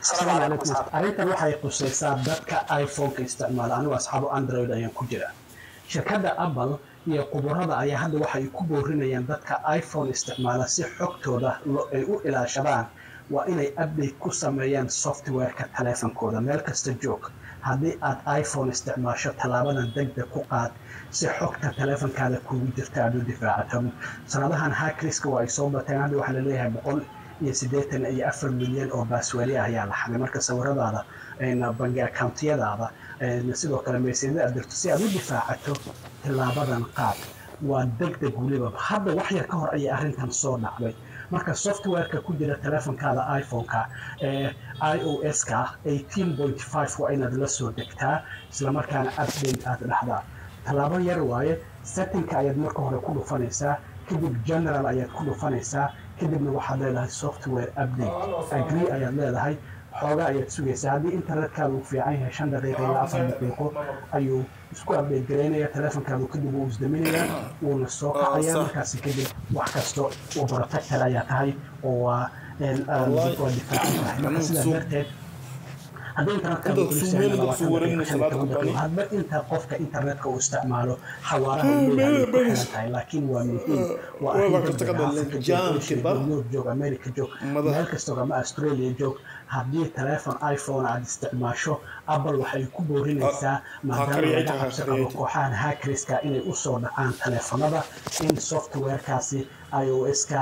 السلام عليكم. أريد أروح قصيصات dadka iPhone ka isticmaala anigu asxaabo Android ayaan ku jira. Shirkadda Apple iyo khubarada ayaa hadda waxay ku boorinayaan dadka iPhone isticmaala si xogtooda ay u ilaashadaan waa inay update ku sameeyaan software-ka taleefankooda meel kasta joog. Haddii aad iPhone isticmaasho talaabadan degdeg ku qaad si xogta taleefankaada kugu jirta aad u difaacato. Sanadahan hackerska waa ay soo bateen hadda waxa la leeyahay 184 milyan oo password ayaa la xaday marka sawiradaada bangi account-yadaada sidoo kale meesayda aad dirto si aad u difaacato talaabadan qaad waa degdeg waliba hadda wax yar ka hor ayay arrintan soo dhacday marka software-ka ku jira taleefankaada iPhone-ka iOS-ka 18.5 waa inaad la soo degtaa isla markaana update aad dhaxdaa talaabo yar waaye setting-ka ayaad marka hore ku dhufanaysaa kadib general ayaad ku dhufanaysaa kadibna waxaad leedahay software update agree ayaad leedahay xoogaa ayaad sugaysaa haddii internetkaadu uu fiican yahay 5 daqiiqo ilaa 4 daqiiqo ayuu isku update garaynaya taleefankaadu kadib uu isdaminayaa wuuna soo kacayaa markaasi kadib wax kasto oo protector ayaa tahay oo waa difaacan tahay marka sidaa darteed haddii internetkaadu hadba inta qofka internetka uu isticmaalo xawaaraha uu tahay laakiin waa muhiim waa joog America joog meel kasta ama Australia joog haddii taleefon iPhone aad isticmaasho Apple waxay ku boorinaysaa maadaama kooxahan hackerska inay u soo dhacaan taleefanada in software-kaasi iOS-ka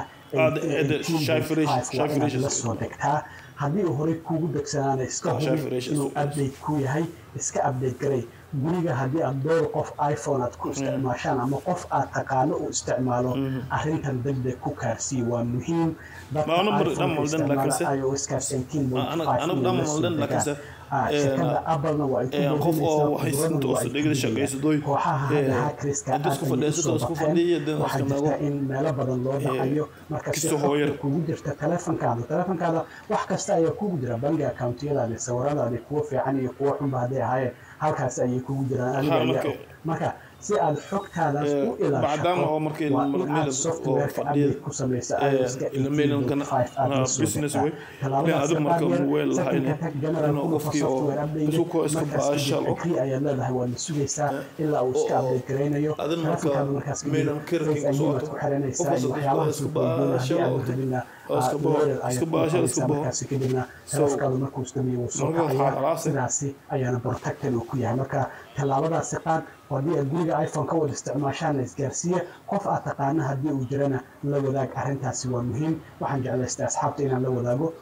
la soo degtaa haddii uu horey kuugu degsanaana iska hubi inuu update ku yahay iska update garay guriga haddii aad door qof iPhone aad ku isticmaashaan ama qof aad taqaano uu isticmaalo arrintan degdeg ku kaarsii waa muhiim iOS-ka 18.5 shirkadda Apple-na waa ay ku boorinaysaa kooxaha hackerska waxaa jirta in meelo badan loo dhacayo marka si xogta kugu jirta taleefankaada wax kasta ayaa kugu jira bangi account-yadaada sawiradaada kuwa fiican iyo kuwa xunba hadday ahaayeen halkaas ayay kugu jiraan adiga marka si aad xogtaadaas u ilaashato waa in aad software-ka update ku samaysa iOS-ka 18.5 ayaad leedahay waa la sugaysaa ilaa uu iska update garaynayo taleefankaada markaas ku xiranaysaa iyo waxyaabaha soo kordhinaya markaasi kadibna taleefankaada markuu isdamiyo wuu soo kacayaa sidaasi ayaana protected uu ku yahay marka tallaabadaasi qaad haddii aad guriga iPhone ka wada isticmaashaan isgaarsiiya qof aad taqaana haddii uu jirana la wadaag arrintaasi waa muhiim waxaan jeclaystay asxaabta inaan la wadaago